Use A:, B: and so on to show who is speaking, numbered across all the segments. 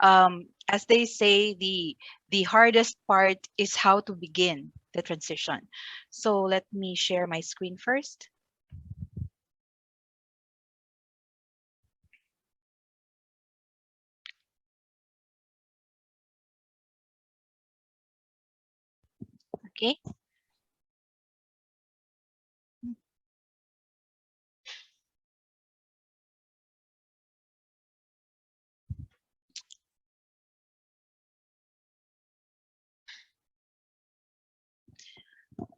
A: as they say, the hardest part is how to begin the transition. So let me share my screen first. Okay.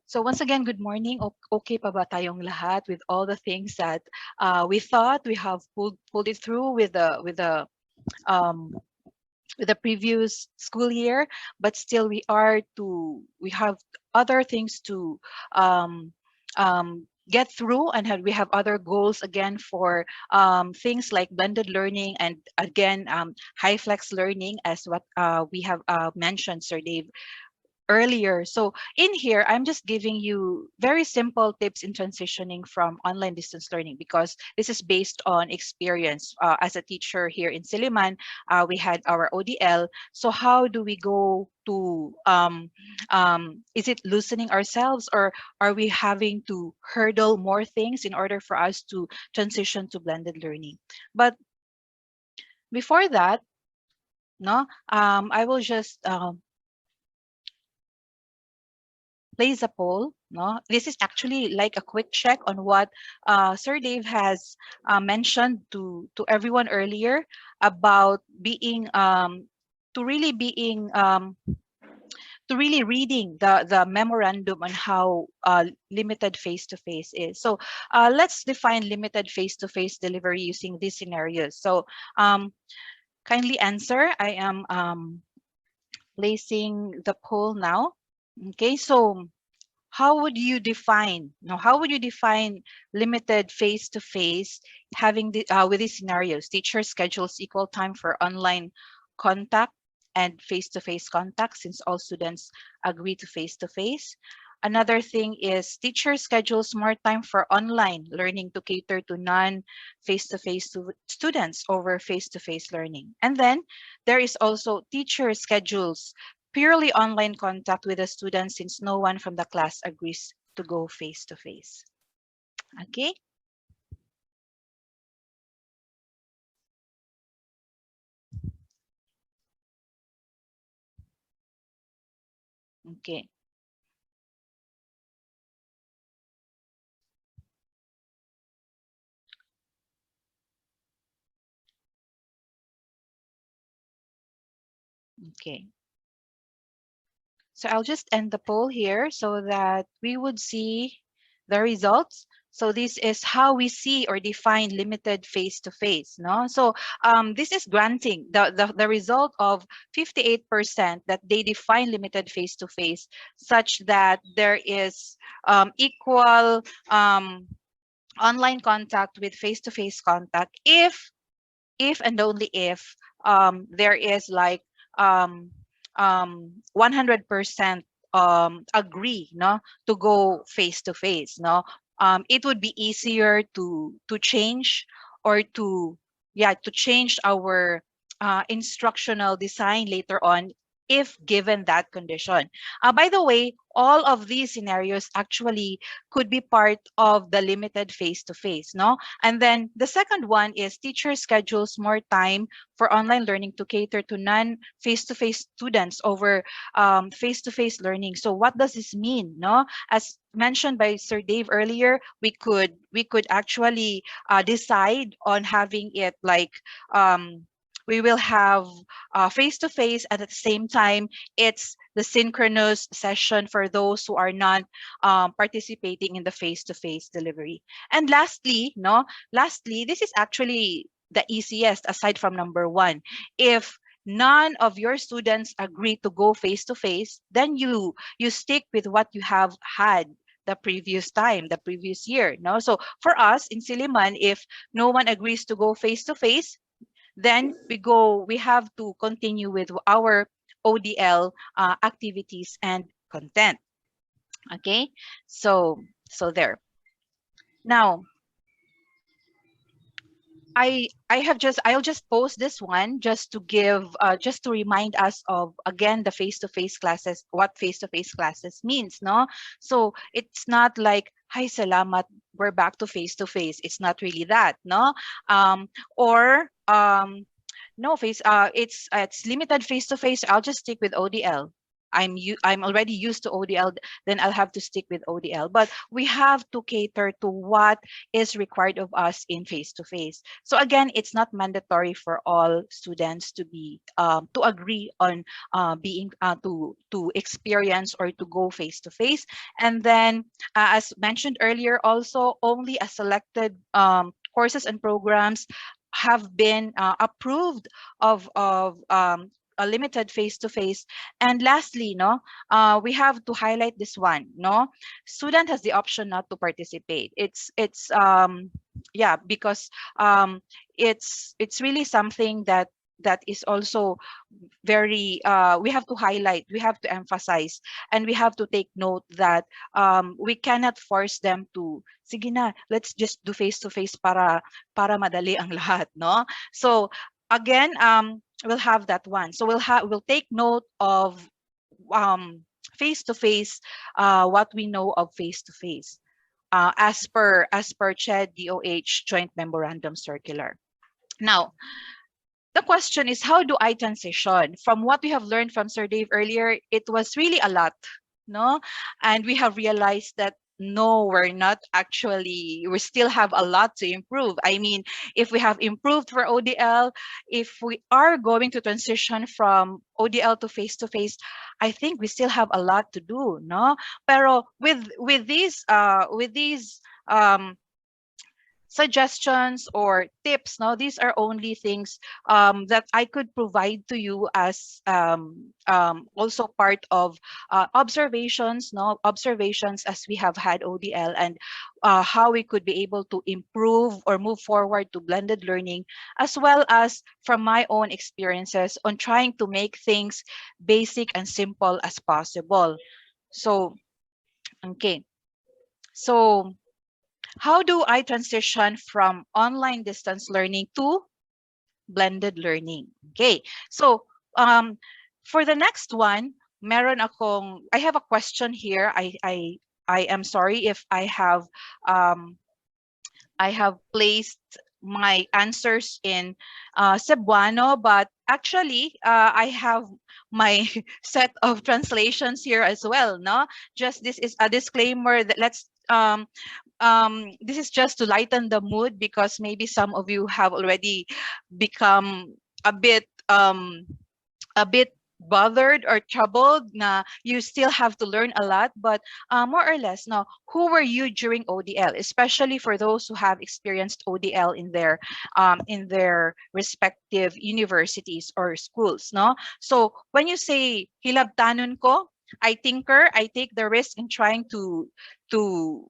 A: So once again, good morning. Okay pa ba tayong lahat with all the things that we thought we have pulled it through um, with the previous school year, but still we have other things to um, get through, and we have other goals again for things like blended learning, and again high flex learning, as what we have mentioned, Sir Dave, earlier. So in here, I'm just giving you very simple tips in transitioning from online distance learning, because this is based on experience. As a teacher here in Siliman, we had our ODL. So how do we go to, is it loosening ourselves, or are we having to hurdle more things in order for us to transition to blended learning? But before that, no, I will just place a poll. No, this is actually like a quick check on what Sir Dave has mentioned to everyone earlier about being to really being to really reading the memorandum on how limited face-to-face is. So let's define limited face-to-face delivery using these scenarios. So kindly answer. I am placing the poll now. Okay, so how would you define, how would you define limited face-to-face, having the with these scenarios? Teacher schedules equal time for online contact and face-to-face contact, since all students agree to face-to-face. Another thing is teacher schedules more time for online learning to cater to non-face-to-face students over face-to-face learning. And then there is also teacher schedules purely online contact with the students, since no one from the class agrees to go face to face. Okay. Okay. Okay. So I'll just end the poll here so that we would see the results. So this is how we see or define limited face-to-face. No, so this is granting the result of 58% that they define limited face-to-face, such that there is equal online contact with face-to-face contact if and only if there is like 100% agree, no, to go face to face, no. It would be easier to change, or to, yeah, to change our instructional design later on if given that condition. By the way, all of these scenarios actually could be part of the limited face-to-face, no? And then the second one is teacher schedules more time for online learning to cater to non-face-to-face students over face-to-face learning. So what does this mean, no? As mentioned by Sir Dave earlier, we could actually decide on having it like we will have face-to-face, and at the same time it's the synchronous session for those who are not participating in the face-to-face delivery. And lastly, no, lastly, this is actually the easiest aside from number one. If none of your students agree to go face-to-face, then you stick with what you have had the previous time, the previous year. No, so for us in Siliman, if no one agrees to go face-to-face, then we have to continue with our ODL activities and content. Okay, so there. Now, I'll just post this one just to give just to remind us of again the face-to-face classes, what face-to-face classes means, no? So it's not like hi salamat, we're back to face-to-face. It's not really that, no? Um or no face it's limited face to face. I'll just stick with ODL. I'm already used to ODL, then I'll have to stick with ODL. But we have to cater to what is required of us in face to face. So again, it's not mandatory for all students to be to agree on being to experience or to go face to face. And then as mentioned earlier, also only a selected courses and programs have been approved of a limited face-to-face. And lastly, no, we have to highlight this one. No, student has the option not to participate. It's yeah, because um, it's really something that is also very we have to highlight, we have to emphasize, and we have to take note that we cannot force them to sige na, let's just do face to face para madali ang lahat, no? So again, we'll have that one. So we'll take note of face to face, what we know of face to face, as per CHED DOH Joint Memorandum Circular. Now, the question is, how do I transition? From what we have learned from Sir Dave earlier, it was really a lot, no? And we have realized that no, we're not actually, we still have a lot to improve. I mean, if we have improved for ODL, if we are going to transition from ODL to face, I think we still have a lot to do, no? Pero with these suggestions or tips, no, these are only things that I could provide to you as also part of observations, no, observations as we have had ODL, and how we could be able to improve or move forward to blended learning, as well as from my own experiences on trying to make things basic and simple as possible. So okay, so how do I transition from online distance learning to blended learning? Okay. So for the next one, I have a question here. I am sorry if um I have placed my answers in Cebuano, but actually I have my set of translations here as well. No, just this is a disclaimer that this is just to lighten the mood, because maybe some of you have already become a bit a bit bothered or troubled na you still have to learn a lot. But more or less, now, who were you during ODL, especially for those who have experienced ODL in their respective universities or schools, no? So when you say hilabtanon ko, I tinker, I take the risk in trying to do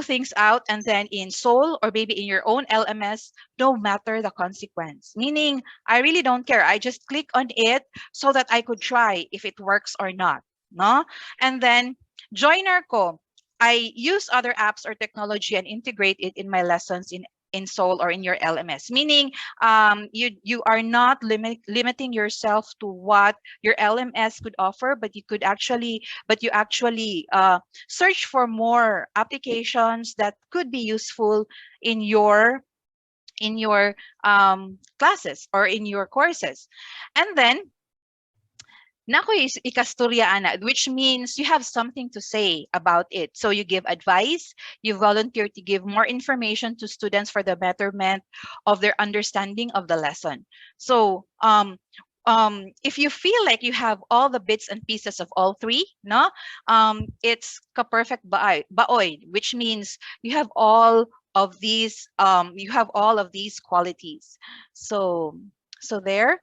A: things out, and then in Soul or maybe in your own LMS, no matter the consequence. Meaning, I really don't care. I just click on it so that I could try if it works or not. No? And then, joiner ko, I use other apps or technology and integrate it in my lessons in Soul or in your LMS. Meaning, you are not limiting yourself to what your LMS could offer, but you actually search for more applications that could be useful in your classes or in your courses. And then Nako is ikasturya, which means you have something to say about it. So you give advice, you volunteer to give more information to students for the betterment of their understanding of the lesson. So if you feel like you have all the bits and pieces of all three, no, it's ka-perfect baoy, which means you have all of these qualities. So there,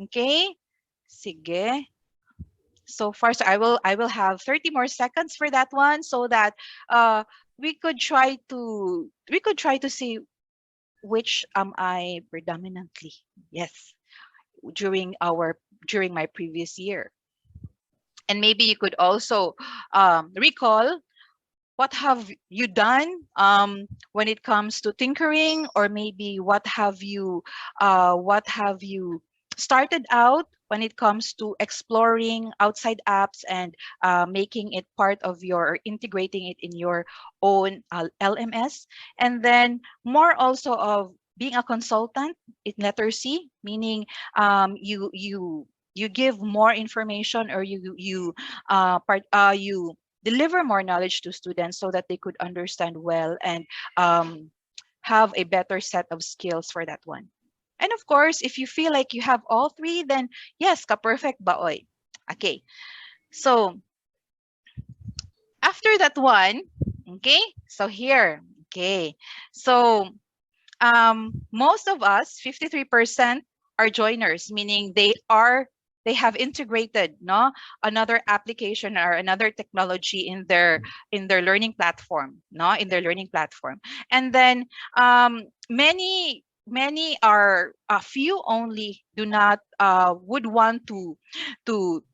A: okay. Sige. So far, so I will have 30 more seconds for that one, so that uh we could try to see which am I predominantly. Yes, during my previous year. And maybe you could also recall what have you done when it comes to tinkering, or maybe what have you started out when it comes to exploring outside apps and making it part of your, or integrating it in your own LMS. And then more also of being a consultant in letter C, meaning you give more information, or you deliver more knowledge to students so that they could understand well and um, have a better set of skills for that one. And of course, if you feel like you have all three, then yes, ka-perfect baoy. Okay, so after that one, okay, so here, okay, so most of us, 53%, are joiners, meaning they have integrated no another application or another technology in their learning platform, no, in their learning platform. And then many are, a few only do not would want to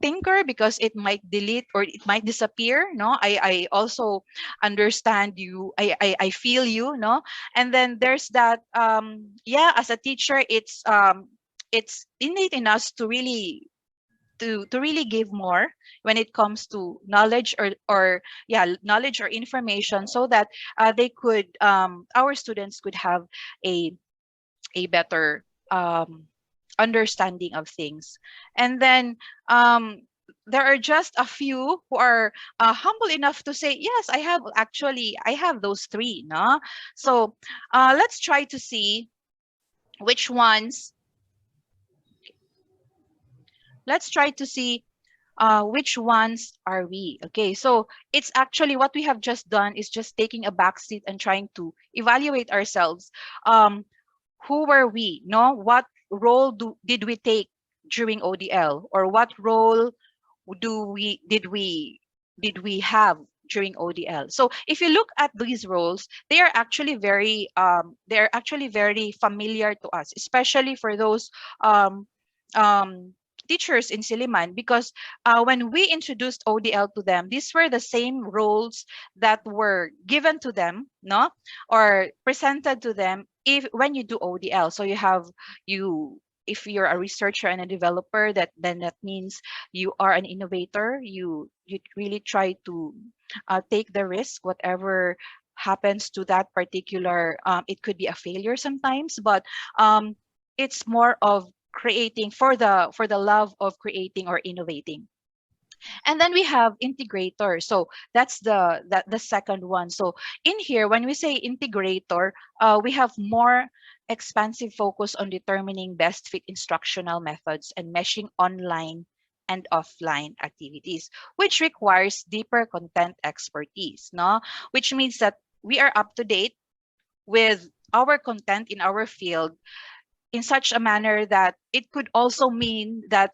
A: tinker because it might delete or it might disappear. No, I also understand you. I feel you. No, and then there's that yeah, as a teacher, it's innate in us to really to really give more when it comes to knowledge, or yeah, knowledge or information, so that they could our students could have a better understanding of things. And then there are just a few who are humble enough to say, yes, I have those three, no. So let's try to see which ones let's try to see which ones are we. Okay, so it's actually what we have just done is just taking a back seat and trying to evaluate ourselves. Who were we? No, what role did we take during ODL, or what role do we did we have during ODL? So if you look at these roles, they are actually very familiar to us, especially for those um, um, teachers in Siliman, because when we introduced ODL to them, these were the same roles that were given to them, no, or presented to them if when you do ODL. So you if you're a researcher and a developer, that means you are an innovator. You really try to take the risk, whatever happens to that particular. It could be a failure sometimes, but um, it's more of creating for the love of creating or innovating. And then we have integrator. So that's the second one. So in here, when we say integrator, we have more expansive focus on determining best fit instructional methods and meshing online and offline activities, which requires deeper content expertise, no? Which means that we are up to date with our content in our field in such a manner that it could also mean that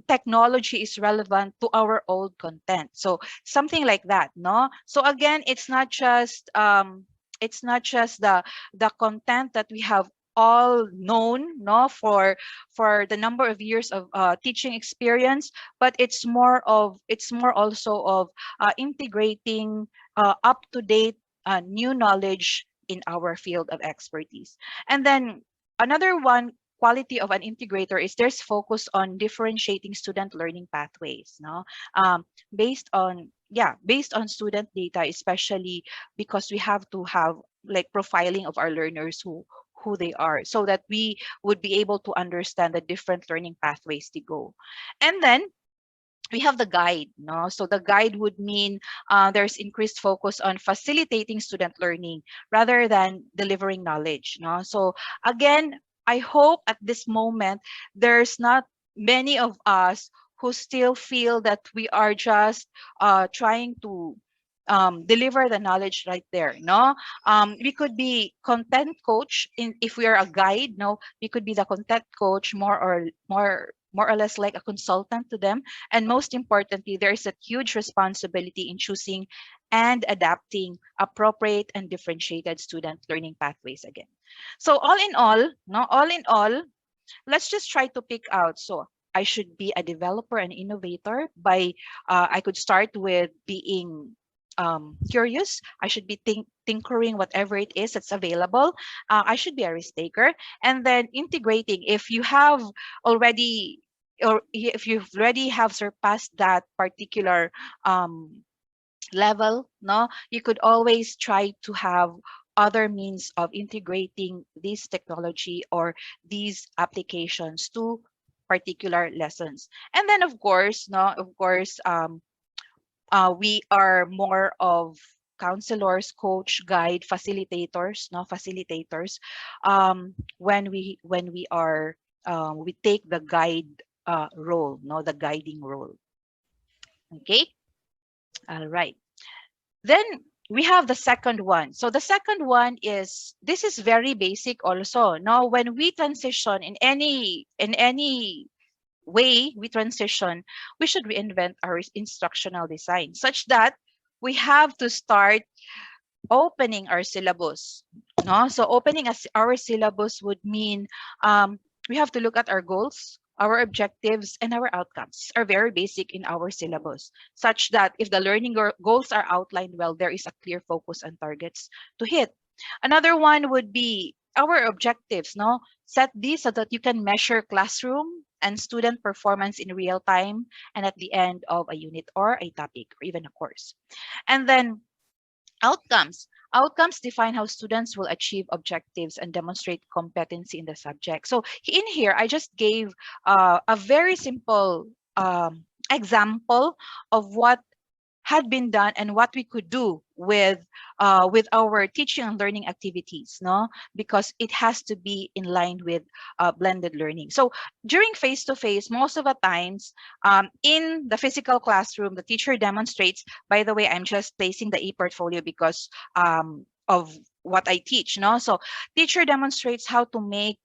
A: technology is relevant to our old content. So something like that, no? So again, it's not just the content that we have all known, no, for the number of years of teaching experience, but it's more also of integrating up to date new knowledge in our field of expertise. And then another one quality of an integrator is there's focus on differentiating student learning pathways, no, based on student data, especially because we have to have like profiling of our learners, who they are, so that we would be able to understand the different learning pathways to go. And then we have the guide, no? So the guide would mean there's increased focus on facilitating student learning rather than delivering knowledge, no? So again, I hope at this moment there's not many of us who still feel that we are just trying to deliver the knowledge right there, no? We could be content coach in if we are a guide, no? We could be the content coach more or less like a consultant to them. And most importantly, there is a huge responsibility in choosing and adapting appropriate and differentiated student learning pathways again. So all in all, no, all in all, let's just try to pick out. So I should be a developer and innovator by I could start with being curious. I should be tinkering whatever it is that's available. I should be a risk taker. And then integrating, if you have already, or if you've already have surpassed that particular level, no, you could always try to have other means of integrating this technology or these applications to particular lessons. And then of course, no, of course, we are more of counselors, coach, guide, facilitators, no, facilitators. When we are we take the guide role, no, the guiding role. Okay, all right. Then we have the second one. So the second one is, this is very basic also. Now, when we transition in any way we transition, we should reinvent our instructional design such that we have to start opening our syllabus. No? So opening our syllabus would mean we have to look at our goals, our objectives, and our outcomes are very basic in our syllabus, such that if the learning goals are outlined well, there is a clear focus and targets to hit. Another one would be our objectives. No, set these so that you can measure classroom and student performance in real time and at the end of a unit or a topic or even a course. And then outcomes. Outcomes define how students will achieve objectives and demonstrate competency in the subject. So in here, I just gave a very simple example of what had been done and what we could do with our teaching and learning activities, no, because it has to be in line with blended learning. So during face to face, most of the times in the physical classroom, the teacher demonstrates. By the way, I'm just placing the e-portfolio because of what I teach, no. So teacher demonstrates how to make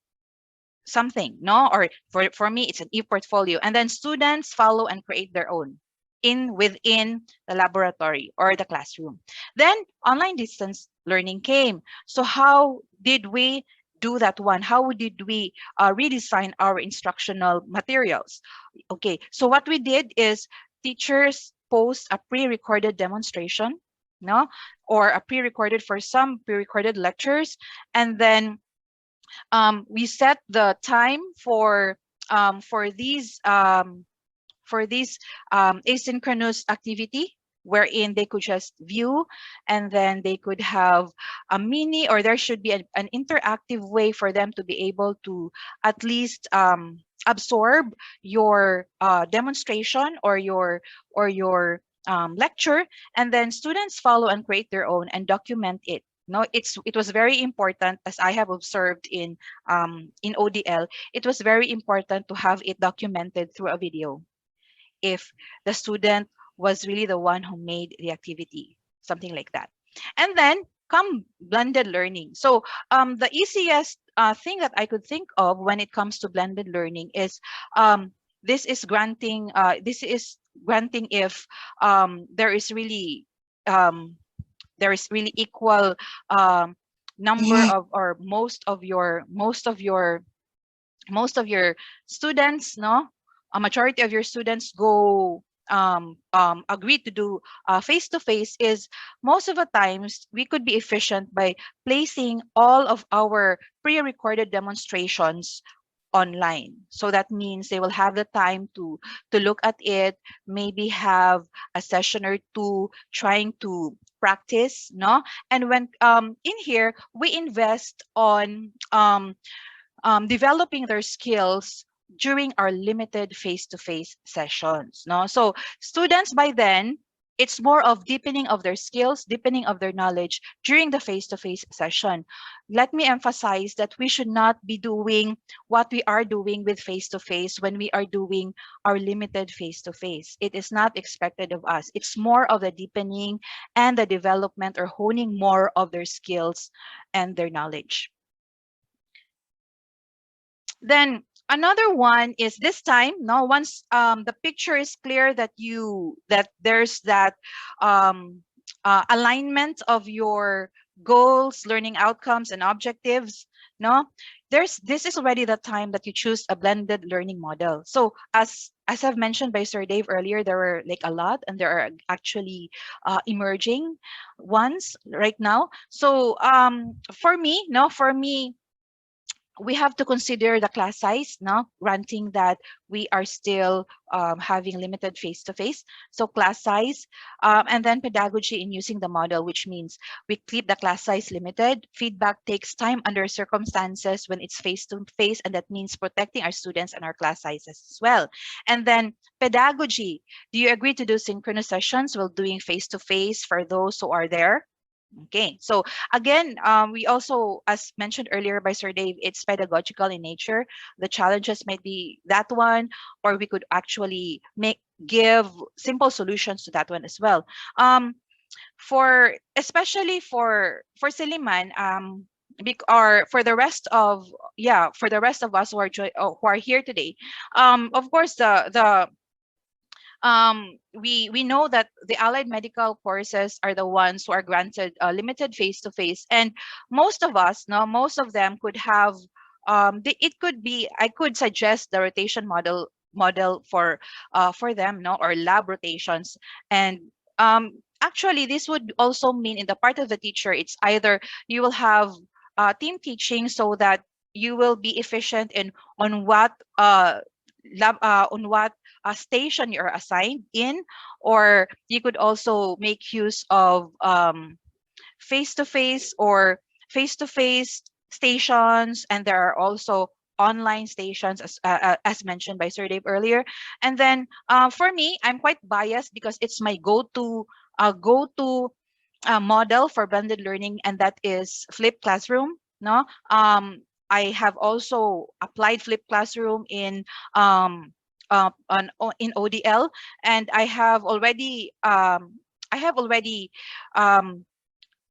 A: something, no, or for me it's an e-portfolio, and then students follow and create their own within the laboratory or the classroom. Then online distance learning came. So how did we do that one? How did we redesign our instructional materials? Okay, so what we did is teachers post a pre-recorded demonstration, no, or a pre-recorded for some pre-recorded lectures, and then we set the time for these asynchronous activity wherein they could just view, and then they could have a mini, or there should be an interactive way for them to be able to at least absorb your demonstration or your lecture, and then students follow and create their own and document it. No, it was very important, as I have observed in ODL. It was very important to have it documented through a video if the student was really the one who made the activity, something like that. And then come blended learning. So the easiest thing that I could think of when it comes to blended learning is this is granting if there is really equal number of, or most of your students, no, a majority of your students go agree to do face to face. Is most of the times we could be efficient by placing all of our pre-recorded demonstrations online. So that means they will have the time to look at it, maybe have a session or two trying to practice, no. And when in here we invest on developing their skills during our limited face-to-face sessions. No, so students by then, it's more of deepening of their skills, deepening of their knowledge during the face-to-face session. Let me emphasize that we should not be doing what we are doing with face-to-face when we are doing our limited face-to-face. It is not expected of us. It's more of the deepening and the development or honing more of their skills and their knowledge. Then another one is this time, no, once the picture is clear that there's that alignment of your goals, learning outcomes, and objectives. No, this is already the time that you choose a blended learning model. So as I've mentioned by Sir Dave earlier, there are like a lot, and there are actually emerging ones right now. So for me, no, for me, we have to consider the class size, no, granting that we are still having limited face-to-face. So class size, and then pedagogy in using the model, which means we keep the class size limited. Feedback takes time under circumstances when it's face-to-face, and that means protecting our students and our class sizes as well. And then pedagogy, do you agree to do synchronous sessions while doing face-to-face for those who are there? Okay, so again, we also, as mentioned earlier by Sir Dave, it's pedagogical in nature. The challenges might be that one, or we could actually give simple solutions to that one as well. For especially for Siliman, or for the rest of, yeah, for the rest of us who are who are here today, of course we know that the allied medical courses are the ones who are granted limited face-to-face, and most of us, no, most of them could have it could be, I could suggest the rotation model for them, no, or lab rotations. And actually this would also mean in the part of the teacher, it's either you will have team teaching so that you will be efficient in on what on what station you're assigned in, or you could also make use of face-to-face or face-to-face stations, and there are also online stations as mentioned by Sir Dave earlier. And then for me, I'm quite biased because it's my go-to model for blended learning, and that is flipped classroom. No, I have also applied flipped classroom in in ODL, and I have already um,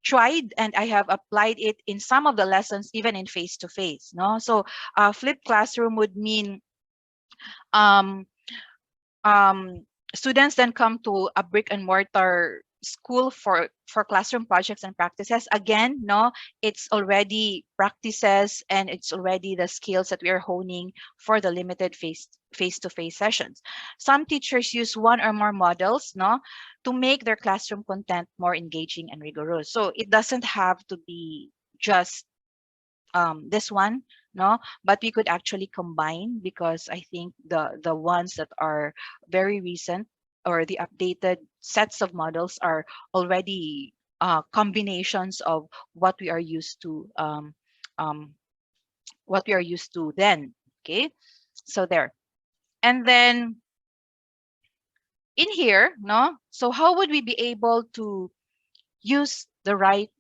A: tried, and I have applied it in some of the lessons, even in face to face. No, so flipped classroom would mean um, um, students then come to a brick and mortar school for classroom projects and practices. Again, no, it's already practices, and it's already the skills that we are honing for the limited face-to-face sessions. Some teachers use one or more models, no, to make their classroom content more engaging and rigorous. So it doesn't have to be just this one, no, but we could actually combine, because I think the ones that are very recent, or the updated sets of models, are already combinations of what we are used to, um, what we are used to then. Okay, so there. And then in here, no, so how would we be able to use the right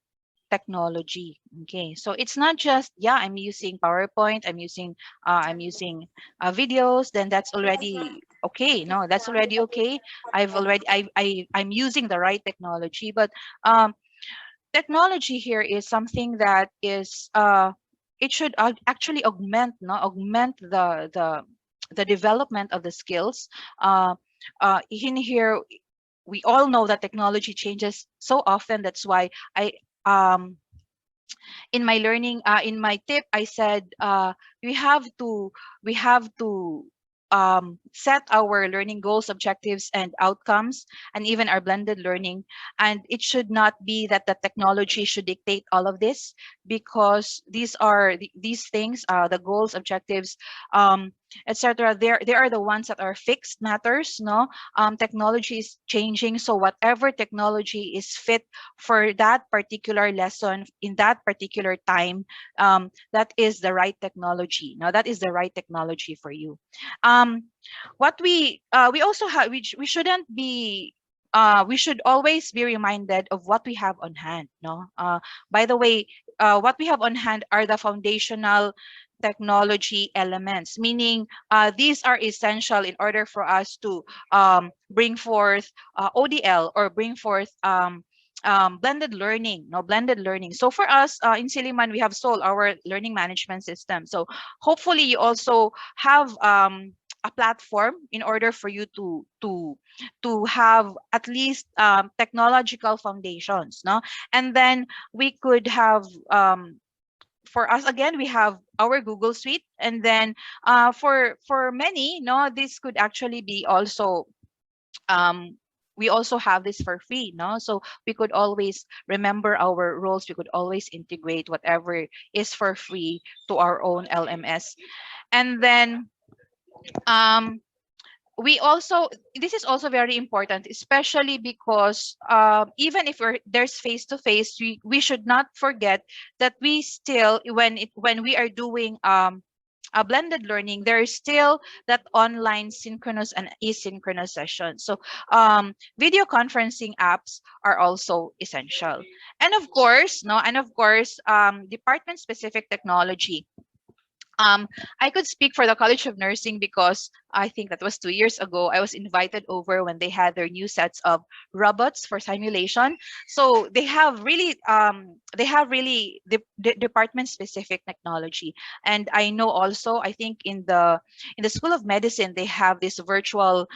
A: technology? Okay, so it's not just, yeah, I'm using PowerPoint, I'm using videos, then that's already okay. No, that's already okay. I'm using the right technology. But um technology here is something that is it should actually augment, no, augment the development of the skills. In here, we all know that technology changes so often. That's why I um in my learning, in my tip, I said we have to we have to set our learning goals, objectives, and outcomes, and even our blended learning. And it should not be that the technology should dictate all of this, because these are these things, the goals, objectives, etc. They are the ones that are fixed matters. No, technology is changing, so whatever technology is fit for that particular lesson in that particular time, that is the right technology. Now, that is the right technology for you. Um, what we also have, we shouldn't be. We should always be reminded of what we have on hand. No, by the way, what we have on hand are the foundational technology elements, meaning these are essential in order for us to bring forth ODL, or bring forth blended learning. No, blended learning. So for us in Siliman, we have sold our learning management system. So hopefully you also have a platform in order for you to have at least technological foundations, no? And then we could have, for us again, we have our Google Suite, and then for many, no, this could actually be also, um, we also have this for free, no? So we could always remember our roles, we could always integrate whatever is for free to our own LMS. And then um, we also, this is also very important, especially because even if there's face to face, we should not forget that we still, when we are doing a blended learning, there is still that online synchronous and asynchronous session. So video conferencing apps are also essential. And of course, no, and of course, department specific technology. um, I could speak for the College of Nursing because I think that was 2 years ago. I was invited over when they had their new sets of robots for simulation. So they have really department specific technology. And I know also, I think in the School of Medicine they have this virtual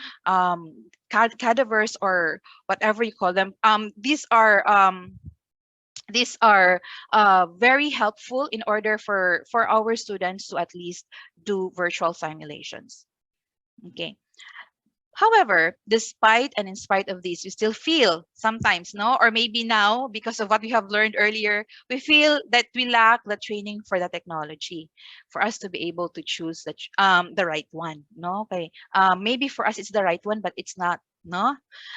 A: cadavers, or whatever you call them. These are very helpful in order for our students to at least do virtual simulations. Okay. However, despite and in spite of this, we still feel sometimes, no, or maybe now, because of what we have learned earlier, we feel that we lack the training for the technology for us to be able to choose the right one, no? Okay. Maybe for us it's the right one, but it's not, no?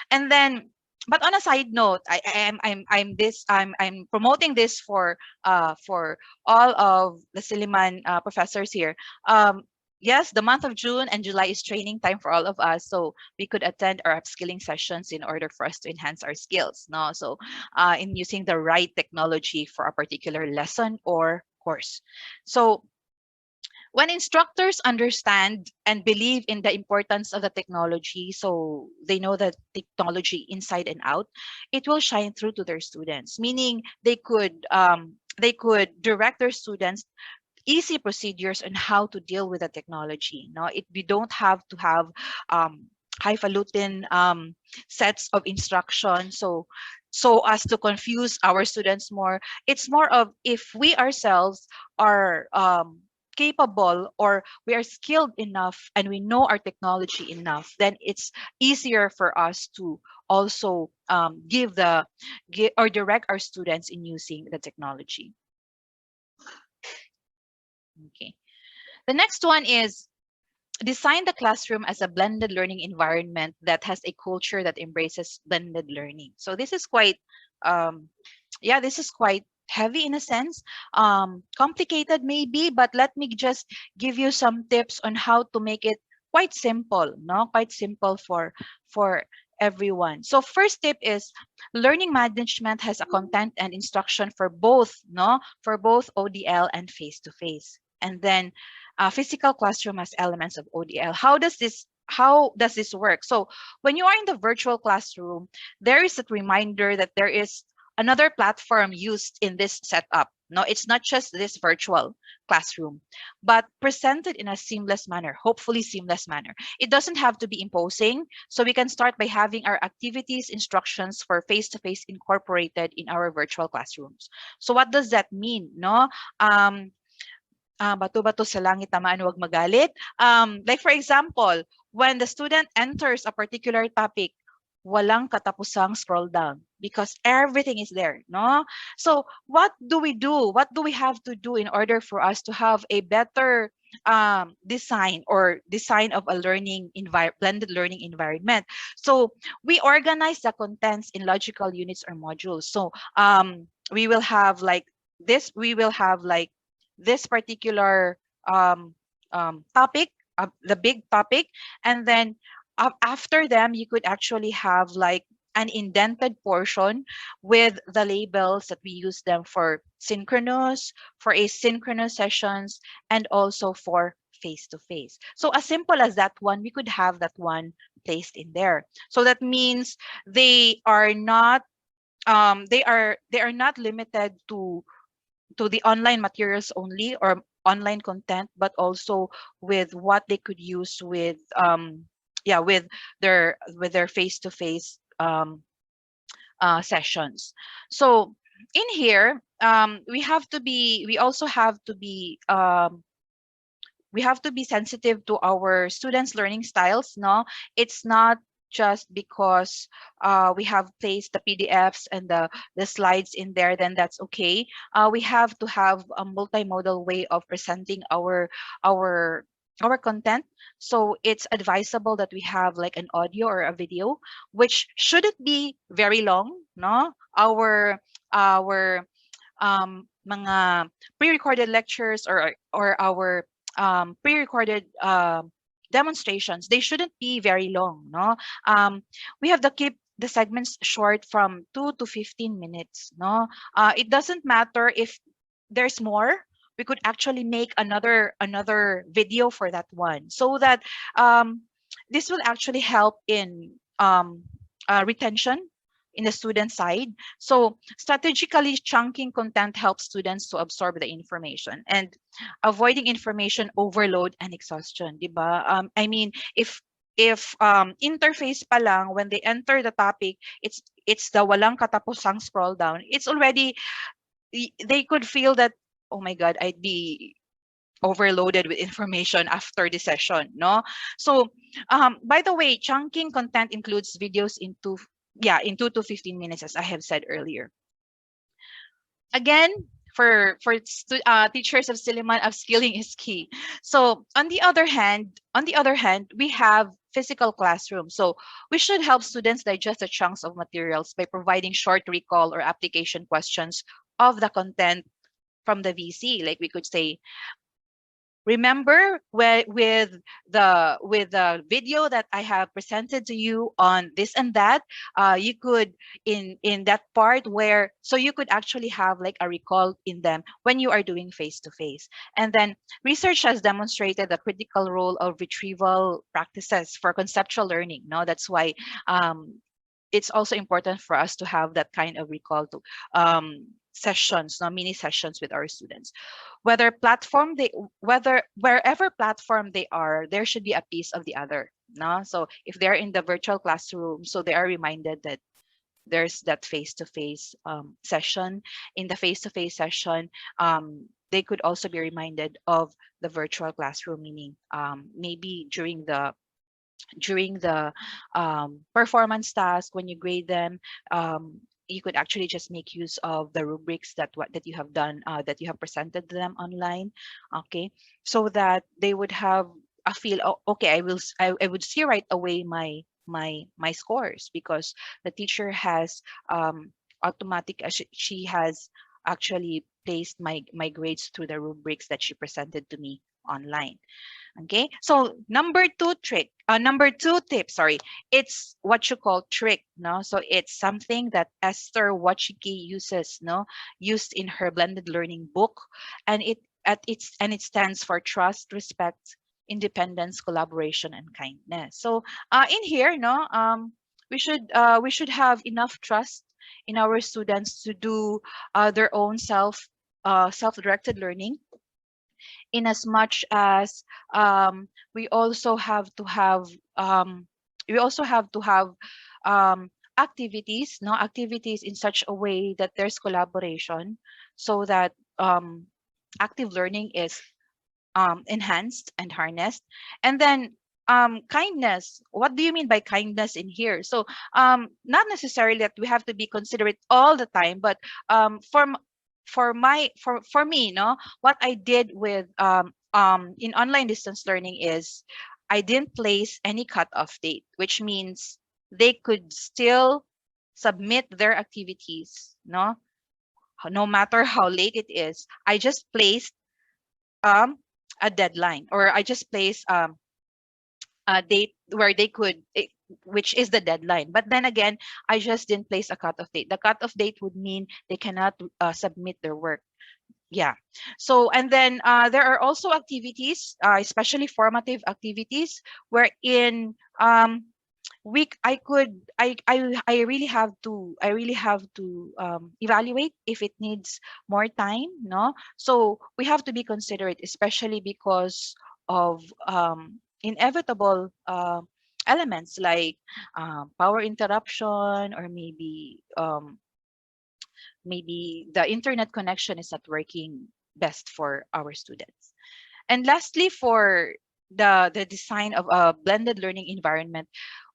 A: And then, but on a side note, I'm promoting this for all of the Silliman professors here. Yes, the month of June and July is training time for all of us. So we could attend our upskilling sessions in order for us to enhance our skills. No, so in using the right technology for a particular lesson or course. So when instructors understand and believe in the importance of the technology, so they know the technology inside and out, it will shine through to their students. Meaning they could direct their students easy procedures on how to deal with the technology. No, we don't have to have um, highfalutin sets of instruction. So as to confuse our students more, it's more of if we ourselves are capable, or we are skilled enough and we know our technology enough, then it's easier for us to also give or direct our students in using the technology. Okay. The next one is design the classroom as a blended learning environment that has a culture that embraces blended learning. So this is quite, um, yeah, this is quite heavy in a sense, complicated maybe, but let me just give you some tips on how to make it quite simple, no, quite simple for everyone. So first tip is learning management has a content and instruction for both, no, for both ODL and face to face. And then physical classroom has elements of ODL. How does this work? So when you are in the virtual classroom, there is a reminder that there is another platform used in this setup. No, it's not just this virtual classroom, but presented in a seamless manner, hopefully seamless manner. It doesn't have to be imposing. So we can start by having our activities instructions for face-to-face incorporated in our virtual classrooms. So what does that mean? No, bato-bato sa langit tamaan, huwag magalit. Like for example, when the student enters a particular topic, walang katapusang scroll down because everything is there, no? So what do we do? What do we have to do in order for us to have a better design of a blended learning environment? So we organize the contents in logical units or modules. So we will have like this particular topic, the big topic, and then after them, you could actually have like an indented portion with the labels that we use them for synchronous, for asynchronous sessions, and also for face to face. So as simple as that one, we could have that one placed in there. So that means they are not limited to the online materials only, or online content, but also with what they could use with yeah, with their face-to-face sessions. So in here, we also have to be we have to be sensitive to our students' learning styles. No, it's not just because we have placed the PDFs and the slides in there, then that's okay. We have to have a multimodal way of presenting our our content. So it's advisable that we have like an audio or a video, which shouldn't be very long. No, our mga pre-recorded lectures or our pre-recorded demonstrations, they shouldn't be very long. No, we have to keep the segments short from 2 to 15 minutes. No, it doesn't matter if there's more. We could actually make another video for that one, so that um, this will actually help in retention in the student side. So strategically chunking content helps students to absorb the information and avoiding information overload and exhaustion, di ba? I mean, if interface pa lang, when they enter the topic, it's the walang katapusang scroll down. It's already, they could feel that, oh my god, I'd be overloaded with information after the session, no? So by the way, chunking content includes videos into, yeah, in 2 to 15 minutes, as I have said earlier. Again, for teachers of Silliman, upskilling is key. So on the other hand, we have physical classroom. So we should help students digest the chunks of materials by providing short recall or application questions of the content from the VC. Like we could say, remember with the video that I have presented to you on this and that, you could in that part where, so you could actually have like a recall in them when you are doing face to face. And then research has demonstrated the critical role of retrieval practices for conceptual learning. No, that's why it's also important for us to have that kind of recall to sessions, no, mini sessions with our students. Whether wherever platform they are, there should be a piece of the other. No, so if they're in the virtual classroom, so they are reminded that there's that face-to-face session. In the face-to-face session, they could also be reminded of the virtual classroom, meaning maybe during the performance task, when you grade them, you could actually just make use of the rubrics that you have done, that you have presented to them online. Okay, so that they would have a feel, oh, okay, I would see right away my scores, because the teacher has automatic, she has actually placed my grades through the rubrics that she presented to me online. Okay, so number two tip, sorry, it's what you call trick, no? So it's something that Esther Wachiki uses, no, used in her blended learning book, and it stands for trust, respect, independence, collaboration, and kindness. So in here, no, we should have enough trust in our students to do their own self-directed learning, in as much as we also have to have um, we also have to have activities, no, activities in such a way that there's collaboration, so that active learning is enhanced and harnessed. And then kindness, what do you mean by kindness in here? So not necessarily that we have to be considerate all the time, but for me, no, what I did with in online distance learning is I didn't place any cutoff date, which means they could still submit their activities, no matter how late it is. I just placed um a deadline, or I just placed a date where they could which is the deadline. But then again, I just didn't place a cutoff date. The cutoff date would mean they cannot submit their work. Yeah. So, and then there are also activities, especially formative activities, wherein I really have to, evaluate if it needs more time, no? So we have to be considerate, especially because of inevitable elements like power interruption, or maybe the internet connection is not working best for our students. And lastly, for the design of a blended learning environment,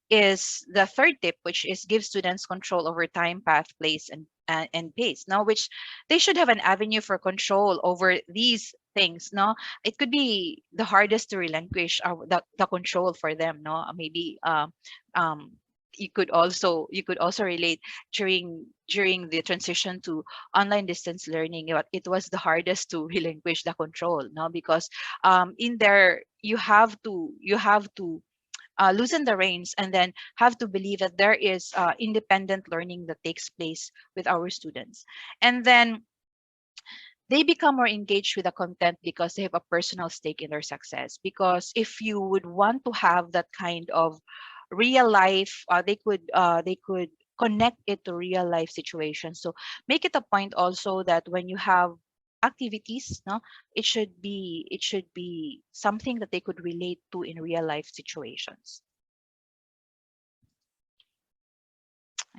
A: is the third tip, which is give students control over time, path, place, and pace. Now, which they should have an avenue for control over these things. No, it could be the hardest to relinquish the control for them. No, maybe um, you could also relate during the transition to online distance learning. It was the hardest to relinquish the control. No, because in there you have to loosen the reins, and then have to believe that there is independent learning that takes place with our students. And then they become more engaged with the content because they have a personal stake in their success. Because if you would want to have that kind of real life, they could connect it to real life situations. So make it a point also that when you have activities, no, it should be something that they could relate to in real life situations.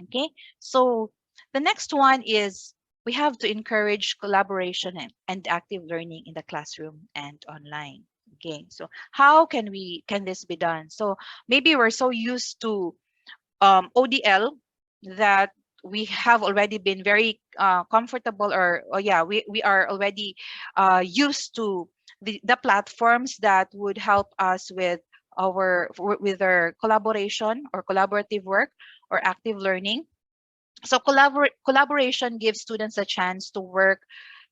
A: Okay, so the next one is we have to encourage collaboration and active learning in the classroom and online. Okay, so how can this be done? So maybe we're so used to ODL that we have already been very comfortable, or yeah, we are already used to the platforms that would help us with our collaboration or collaborative work or active learning. So collaboration gives students a chance to work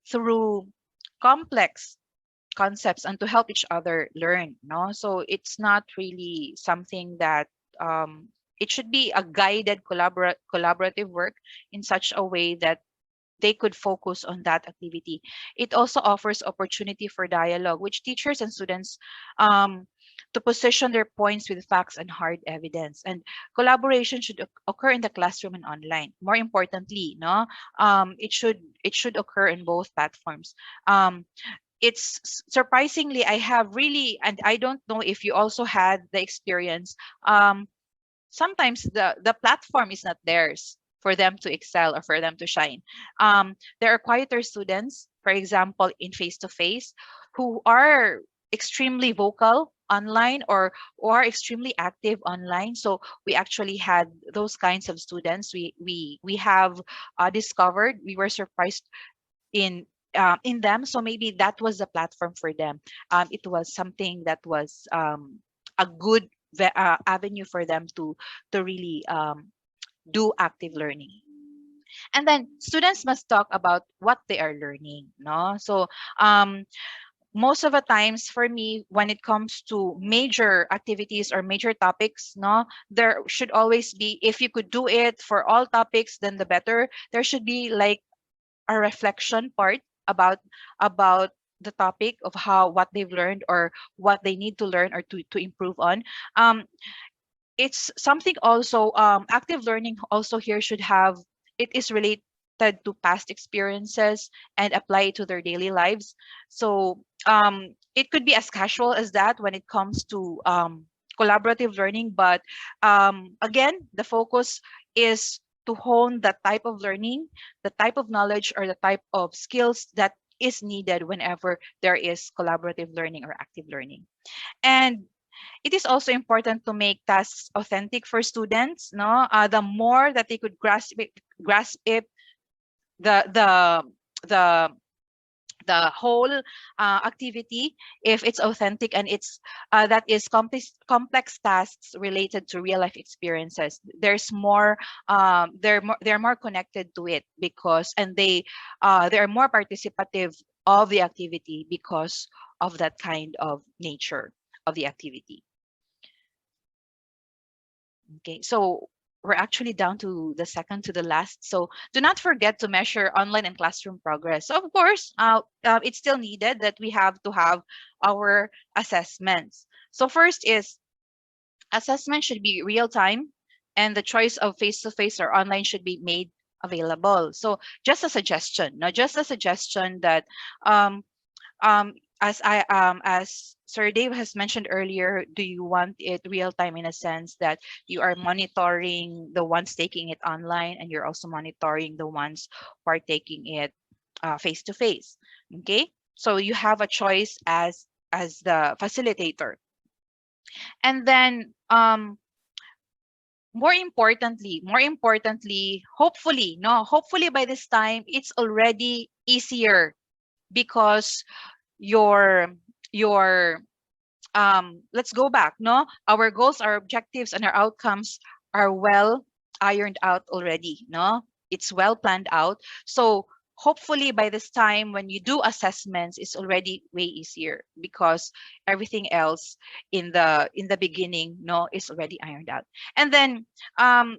A: through complex concepts and to help each other learn, no? So it's not really something that it should be a guided collaborative work in such a way that they could focus on that activity. It also offers opportunity for dialogue, which teachers and students um, to position their points with facts and hard evidence. And collaboration should occur in the classroom and online. More importantly, no, it should occur in both platforms. It's surprisingly, I have really, and I don't know if you also had the experience. Sometimes the platform is not theirs for them to excel or for them to shine. There are quieter students, for example, in face to face, who are extremely vocal online, or are extremely active online. So we actually had those kinds of students. We have discovered, we were surprised in them. So maybe that was the platform for them. It was something that was a good avenue for them to really do active learning. And then students must talk about what they are learning, no? So um, most of the times for me, when it comes to major activities or major topics, no, there should always be, if you could do it for all topics, then the better. There should be like a reflection part about the topic of how what they've learned or what they need to learn or to improve on. It's something also, active learning also here should have, it is related to past experiences and apply it to their daily lives. So it could be as casual as that when it comes to collaborative learning, but again, the focus is to hone the type of learning, the type of knowledge, or the type of skills that is needed whenever there is collaborative learning or active learning. And it is also important to make tasks authentic for students, no? The more that they could grasp it, the the the the whole activity, if it's authentic and it's that is complex tasks related to real life experiences, there's more, they're more connected to it, because and they are more participative of the activity because of that kind of nature of the activity. Okay, so we're actually down to the second to the last. So do not forget to measure online and classroom progress. So of course, it's still needed that we have to have our assessments. So first is Assessment should be real time, and the choice of face to face or online should be made available. So just a suggestion, no, just a suggestion that um, as Sir Dave has mentioned earlier, do you want it real time in a sense that you are monitoring the ones taking it online and you're also monitoring the ones who are taking it face to face? Okay, so you have a choice as the facilitator, and then more importantly, hopefully, no, hopefully by this time it's already easier because your your let's go back, no, our goals, our objectives, and our outcomes are well ironed out already, no, it's well planned out. So hopefully by this time when you do assessments it's already way easier because everything else in the beginning, no, is already ironed out. And then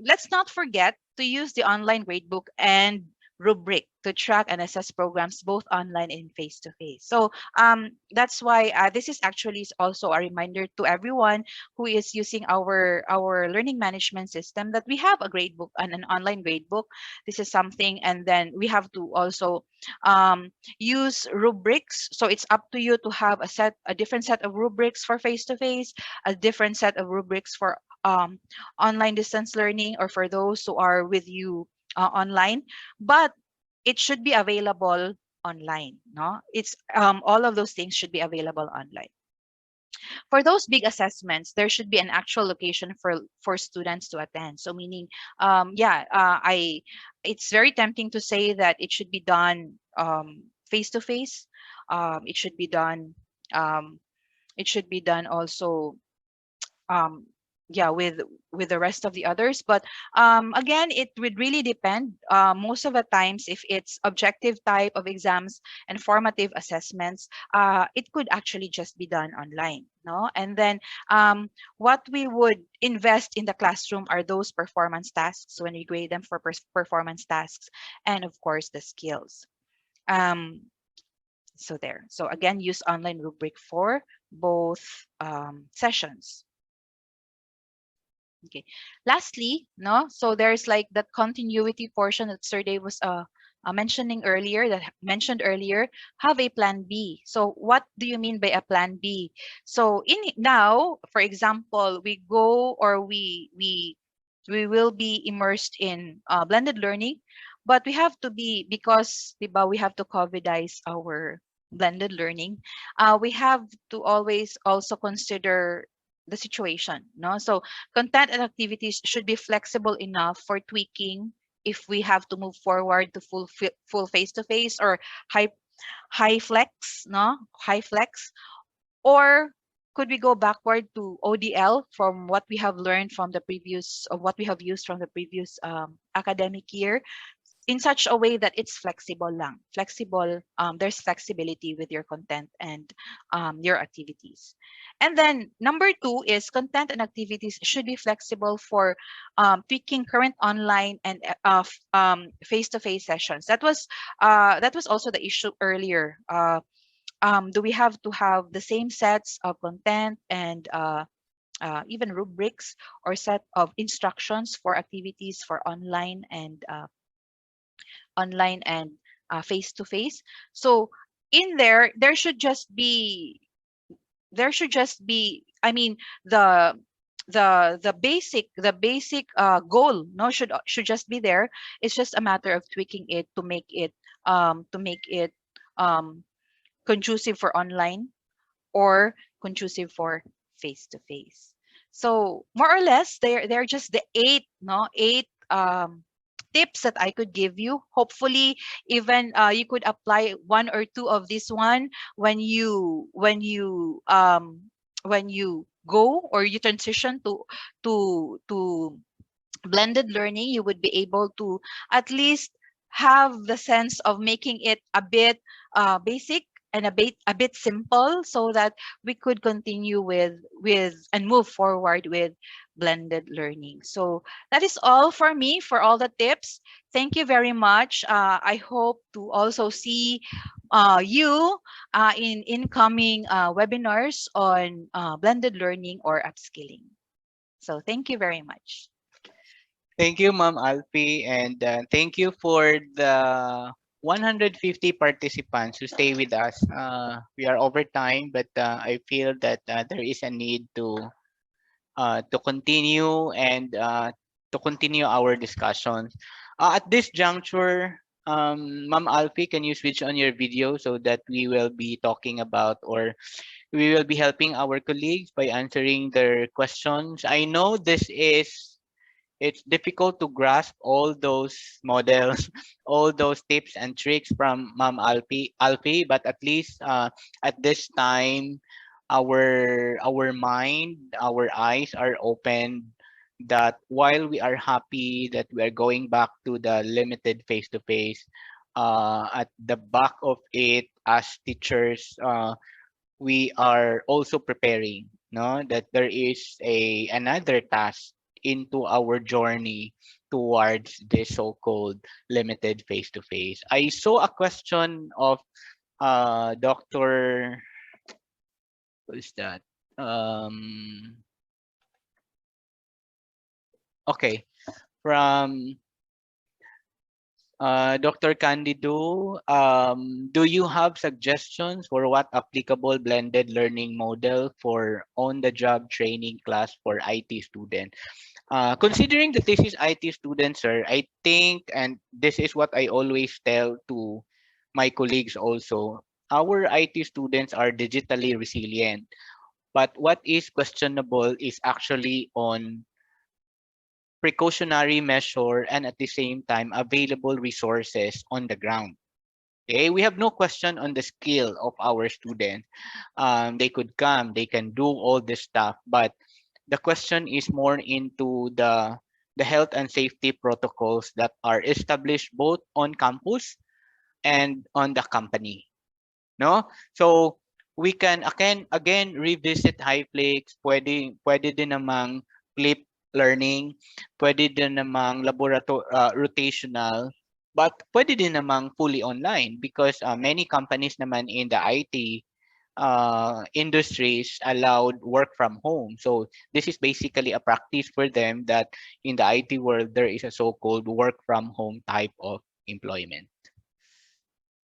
A: let's not forget to use the online gradebook and rubric to track and assess programs both online and face to face. So that's why this is actually also a reminder to everyone who is using our learning management system that we have a grade book and an online grade book. This is something, and then we have to also um, use rubrics. So it's up to you to have a different set of rubrics for face to face, a different set of rubrics for online distance learning, or for those who are with you online. But it should be available online, no, it's all of those things should be available online. For those big assessments there should be an actual location for students to attend, so meaning I it's very tempting to say that it should be done face to face. It should be done um, it should be done also um yeah with the rest of the others, but again it would really depend, most of the times if it's objective type of exams and formative assessments, it could actually just be done online, no. And then what we would invest in the classroom are those performance tasks when we grade them for performance tasks, and of course the skills. um so there, so again, use online rubric for both sessions. Okay. Lastly, no, so there's like that continuity portion that Sir Dave was mentioned earlier. Have a plan B. So what do you mean by a plan B? So in now, for example, we go or we will be immersed in blended learning, but we have to be, because diba, we have to covidize our blended learning. We have to always also consider the situation, no. So content and activities should be flexible enough for tweaking if we have to move forward to full face to face, or high high flex, no, high flex, or could we go backward to ODL from what we have learned from the previous, of what we have used from the previous academic year, in such a way that it's flexible lang. Flexible, there's flexibility with your content and your activities. And then number two is content and activities should be flexible for tweaking current online and face-to-face sessions. That was also the issue earlier. Do we have to have the same sets of content and even rubrics or set of instructions for activities for online and face to face? So in there, there should just be, I mean, the the basic goal, no, should just be there. It's just a matter of tweaking it to make it um conducive for online or conducive for face to face. So more or less, they're just the eight tips that I could give you. Hopefully, even you could apply one or two of this one when you go or you transition to blended learning. You would be able to at least have the sense of making it a bit basic and a bit simple, so that we could continue with and move forward with blended learning. So that is all for me for all the tips. Thank you very much. I hope to also see you in incoming webinars on blended learning or upskilling. So thank you very much.
B: Thank you, Ma'am Alfie, and thank you for the 150 participants who stay with us. We are over time, but I feel that there is a need to continue and to continue our discussions. At this juncture, Ma'am Alfie, can you switch on your video so that we will be talking about, or we will be helping our colleagues by answering their questions? I know this is, it's difficult to grasp all those models, all those tips and tricks from Ma'am Alfie, but at least at this time, our mind, our eyes are open. That while we are happy that we are going back to the limited face to face, at the back of it, as teachers, we are also preparing, no, that there is a another task into our journey towards this so-called limited face-to-face. I saw a question of Dr. What is that? Um, okay, from Dr. Candido, do you have suggestions for what applicable blended learning model for on-the-job training class for IT students? Considering that this is IT students, sir, I think, and this is what I always tell to my colleagues also, our IT students are digitally resilient. But what is questionable is actually on precautionary measure and at the same time available resources on the ground. Okay, we have no question on the skill of our students. They could come, they can do all this stuff, but the question is more into the health and safety protocols that are established both on campus and on the company, no? So we can again revisit HighFlakes, pwede din namang flip learning, pwede din namang rotational, but pwede din namang fully online because many companies naman in the IT industries allowed work from home. So this is basically a practice for them that in the IT world there is a so-called work from home type of employment.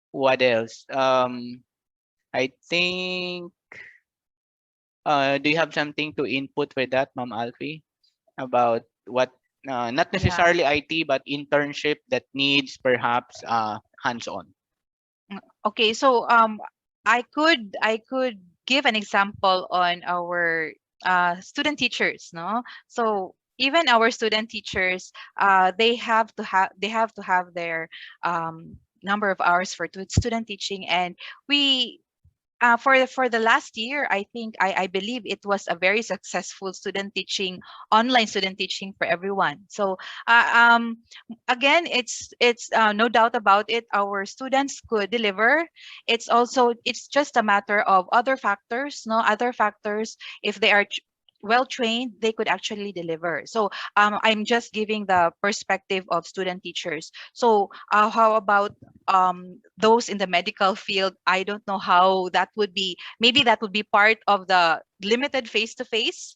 B: What else? I think do you have something to input for that, Ma'am Alfie, about what not
A: Yeah.
B: necessarily IT but internship that needs perhaps hands-on?
A: Okay, so I could give an example on our student teachers, no? So even our student teachers, they have to have their number of hours for student teaching, and we for the last year, I think I believe it was a very successful student teaching, online student teaching for everyone. So uh, um, again, it's no doubt about it. Our students could deliver. It's just a matter of other factors. No other factors. If they are well trained, they could actually deliver. So I'm just giving the perspective of student teachers. So how about those in the medical field? I don't know how that would be. Maybe that would be part of the limited face to face.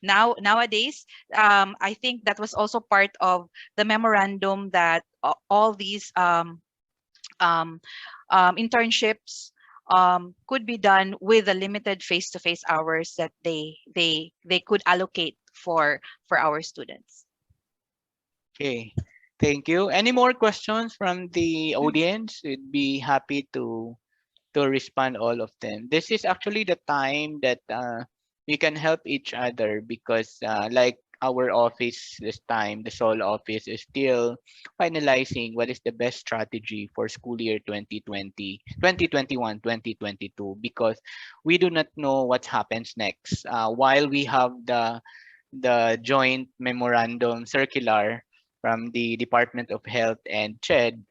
A: Nowadays, I think that was also part of the memorandum that all these um, internships could be done with the limited face to face hours that they could allocate for our students.
B: Okay, thank you. Any more questions from the audience? We'd be happy to respond all of them. This is actually the time that we can help each other because like our office this time, the sole office is still finalizing what is the best strategy for school year 2020, 2021, 2022 because we do not know what happens next. While we have the joint memorandum circular from the Department of Health and CHED,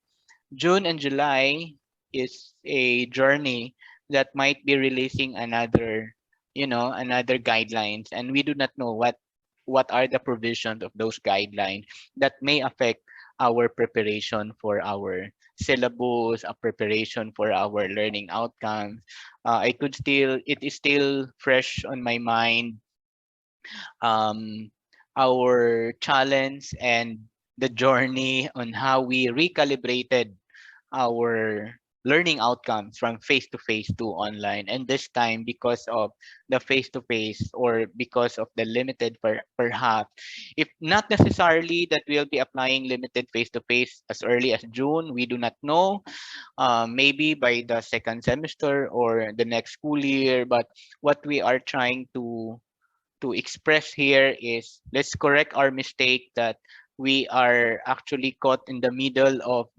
B: June and July is a journey that might be releasing another, another guidelines, and we do not know what are the provisions of those guidelines that may affect our preparation for our syllabus, a preparation for our learning outcomes. It is still fresh on my mind um, our challenge and the journey on how we recalibrated our learning outcomes from face to face to online, and this time because of the face to face, or because of the limited perhaps, if not necessarily that we'll be applying limited face to face as early as June, we do not know. Maybe by the second semester or the next school year, but what we are trying to express here is, let's correct our mistake that we are actually caught in the middle of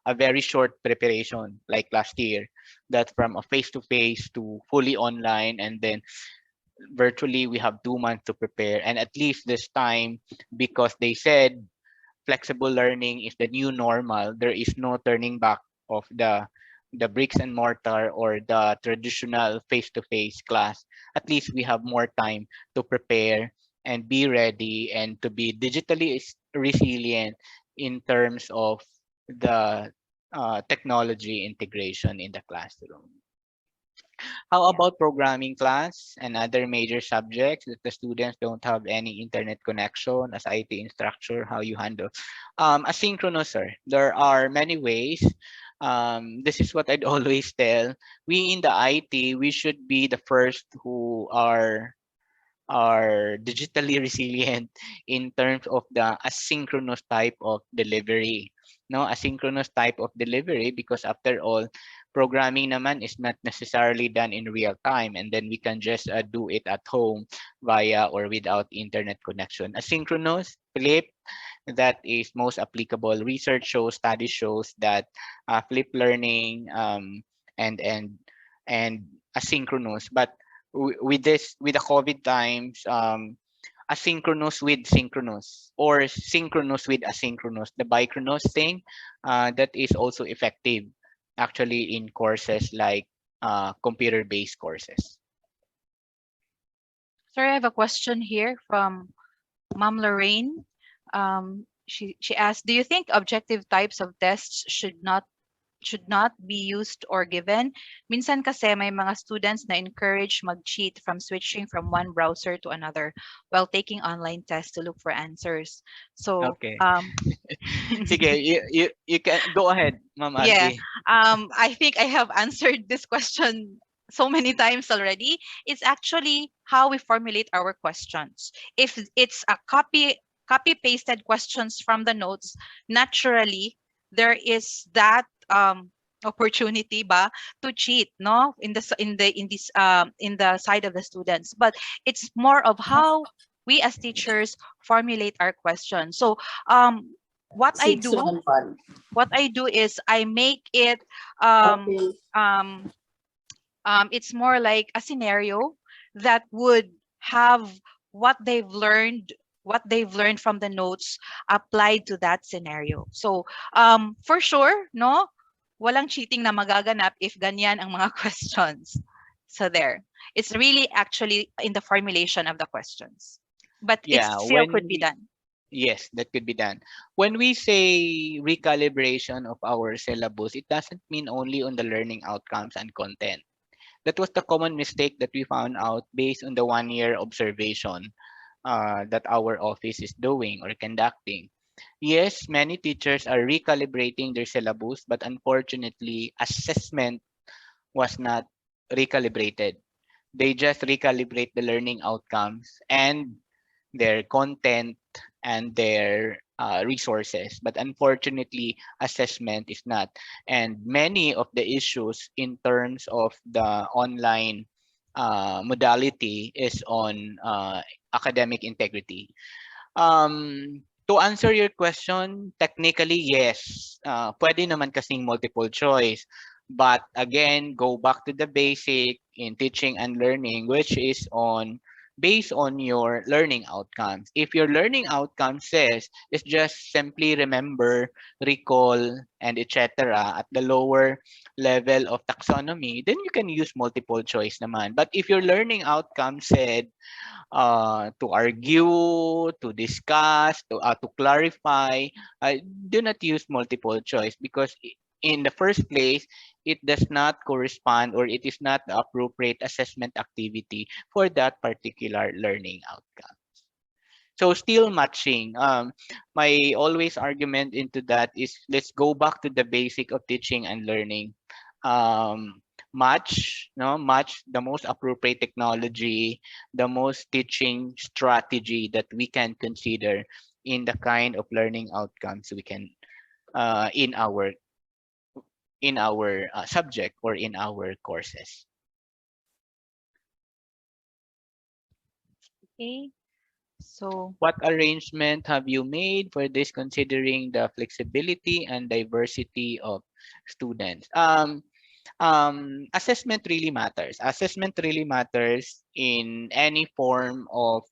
B: a very short preparation like last year, that from a face to face to fully online, and then virtually we have 2 months to prepare. And at least this time, because they said flexible learning is the new normal, there is no turning back of the bricks and mortar or the traditional face-to-face class. At least we have more time to prepare and be ready and to be digitally resilient in terms of the technology integration in the classroom. How
A: Yeah.
B: about programming class and other major subjects that the students don't have any internet connection as IT instructor? How you handle asynchronous, sir? There are many ways. This is what I'd always tell. We in the IT, we should be the first who are digitally resilient in terms of the asynchronous type of delivery. No, asynchronous type of delivery, because after all, programming naman is not necessarily done in real time, and then we can just do it at home via or without internet connection. Asynchronous, Philip, that is most applicable. Research shows, study shows that flip learning, and and asynchronous, but with this, with the COVID times, asynchronous with synchronous, or synchronous with asynchronous, the bichronous thing, that is also effective actually in courses like computer based courses.
A: Sorry, I have a question here from Mom Lorraine. She asked, "Do you think objective types of tests should not be used or given? Minsan kasi may mga students na encourage mag-cheat from switching from one browser to another while taking online tests to look for answers." So,
B: Okay. Sige, you can go ahead, Ma'am
A: yeah,
B: Alfie.
A: I think I have answered this question so many times already. It's actually how we formulate our questions. If it's a copy pasted questions from the notes, naturally there is that opportunity ba to cheat, no, in the in the side of the students. But it's more of how we as teachers formulate our questions. So what I do
C: 611.
A: what I do is I make it um
C: Okay.
A: um it's more like a scenario that would have what they've learned from the notes applied to that scenario. So for sure, no, walang cheating na magaganap if ganyan ang mga questions. So there. It's really actually in the formulation of the questions. But it
B: Yeah,
A: still could be done.
B: yes, that could be done. When we say recalibration of our syllabus, it doesn't mean only on the learning outcomes and content. That was the common mistake that we found out based on the 1 year observation that our office is doing or conducting. Yes, many teachers are recalibrating their syllabus, but unfortunately, assessment was not recalibrated. They just recalibrate the learning outcomes and their content and their resources. But unfortunately, assessment is not. And many of the issues in terms of the online modality is on academic integrity. To answer your question, technically, yes. Pwede naman kasing multiple choice. But again, go back to the basic in teaching and learning, which is on based on your learning outcomes. If your learning outcome says it's just simply remember, recall, and etc. at the lower level of taxonomy, then you can use multiple choice naman. But if your learning outcome said to argue, to discuss, to clarify. Do not use multiple choice because in the first place, it does not correspond or it is not the appropriate assessment activity for that particular learning outcome. So still matching. My always argument into that is let's go back to the basic of teaching and learning. Match, no, match the most appropriate technology, the most teaching strategy that we can consider in the kind of learning outcomes we can in our subject or in our courses.
A: Okay. So
B: What arrangement have you made for this considering the flexibility and diversity of students? Assessment really matters. Assessment really matters in any form of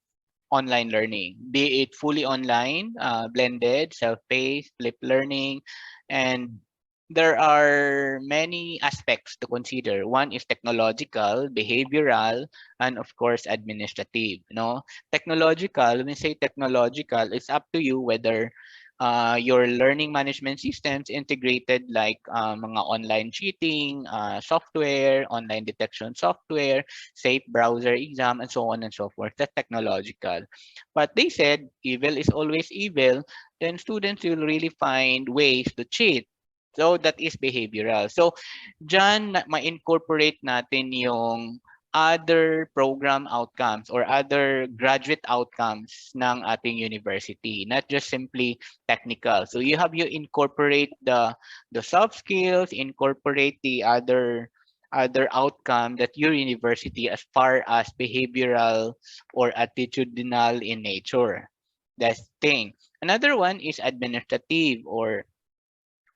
B: online learning, be it fully online, blended, self-paced, flipped learning, and there are many aspects to consider. One is technological, behavioral, and of course administrative. No, technological. When we say technological, it's up to you whether your learning management systems integrated like mga online cheating software, online detection software, safe browser exam, and so on and so forth. That's technological. But they said evil is always evil, then students will really find ways to cheat. So that is behavioral. So dyan ma-incorporate natin yung other program outcomes or other graduate outcomes ng ating university, not just simply technical. So you incorporate the soft skills, incorporate the other outcome that your university as far as behavioral or attitudinal in nature. That's the thing. Another one is administrative or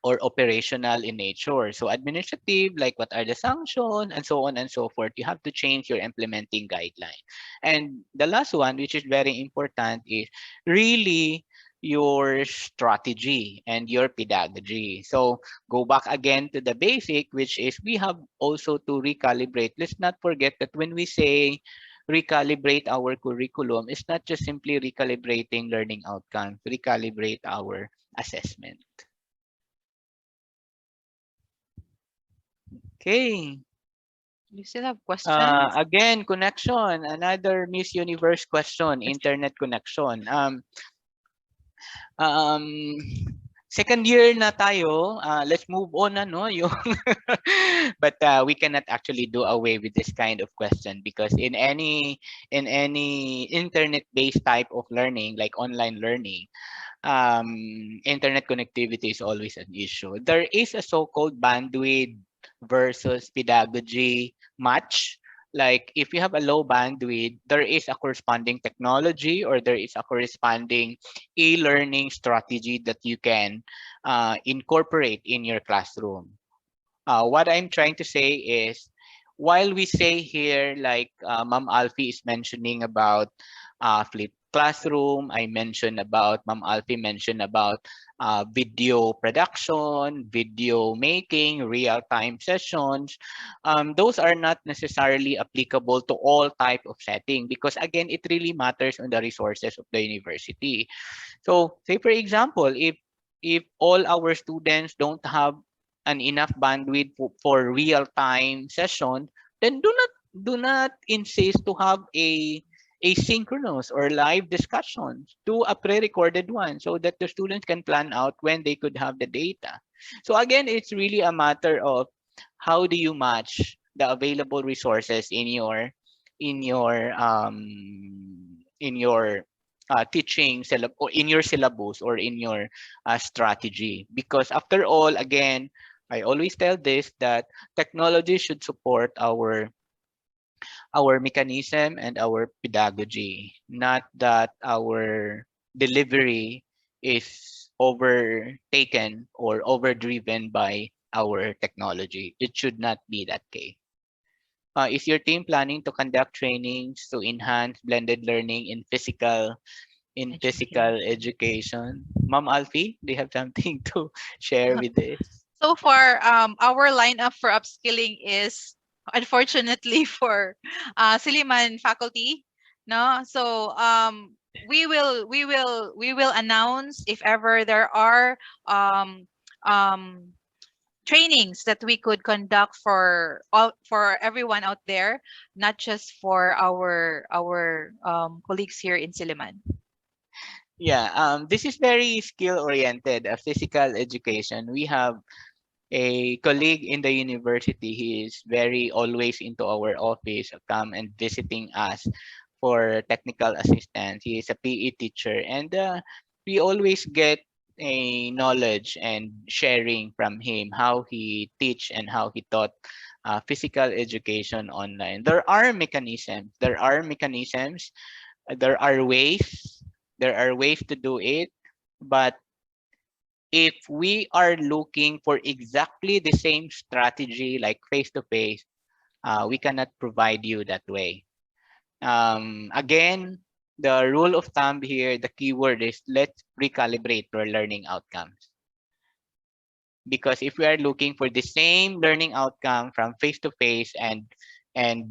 B: operational in nature. So administrative, like what are the sanctions and so on and so forth. You have to change your implementing guideline. And the last one, which is very important, is really your strategy and your pedagogy. So go back again to the basic, which is we have also to recalibrate. Let's not forget that when we say recalibrate our curriculum, it's not just simply recalibrating learning outcomes, recalibrate our assessment. Okay.
A: you still have questions?
B: Again, connection. Another Miss Universe question. Internet connection. Um, second year na tayo. Let's move on na, no? Yung but we cannot actually do away with this kind of question because in any internet-based type of learning, like online learning, internet connectivity is always an issue. There is a so-called bandwidth versus pedagogy match. Like if you have a low bandwidth, there is a corresponding technology or there is a corresponding e-learning strategy that you can incorporate in your classroom. What I'm trying to say is, while we say here, like Ma'am Alfie is mentioning about flip classroom, Ma'am Alfie mentioned about video production, video making, real-time sessions. Those are not necessarily applicable to all type of setting because again, it really matters on the resources of the university. So say for example, if all our students don't have an enough bandwidth for real-time session, then do not insist to have a asynchronous or live discussions. Do a pre-recorded one so that the students can plan out when they could have the data. So again, it's really a matter of how do you match the available resources in your teaching or in your syllabus or in your strategy. Because after all, again, I always tell this that technology should support our mechanism and our pedagogy, not that our delivery is overtaken or overdriven by our technology. It should not be that case. Is your team planning to conduct trainings to enhance blended learning in physical education? Ma'am Alfie, do you have something to share with this?
A: So far, our lineup for upskilling is unfortunately for Siliman faculty. No, so we will announce if ever there are um, um, trainings that we could conduct for all, for everyone out there, not just for our colleagues here in Siliman.
B: Yeah, this is very skill oriented, physical education. We have a colleague in the university. He is very always into our office, come and visiting us for technical assistance. He is a PE teacher, and we always get a knowledge and sharing from him how he teach and how he taught physical education online. There are mechanisms. There are ways. There are ways to do it, but if we are looking for exactly the same strategy like face to face, we cannot provide you that way. Again, the rule of thumb here, the keyword is let's recalibrate your learning outcomes. Because if we are looking for the same learning outcome from face to face and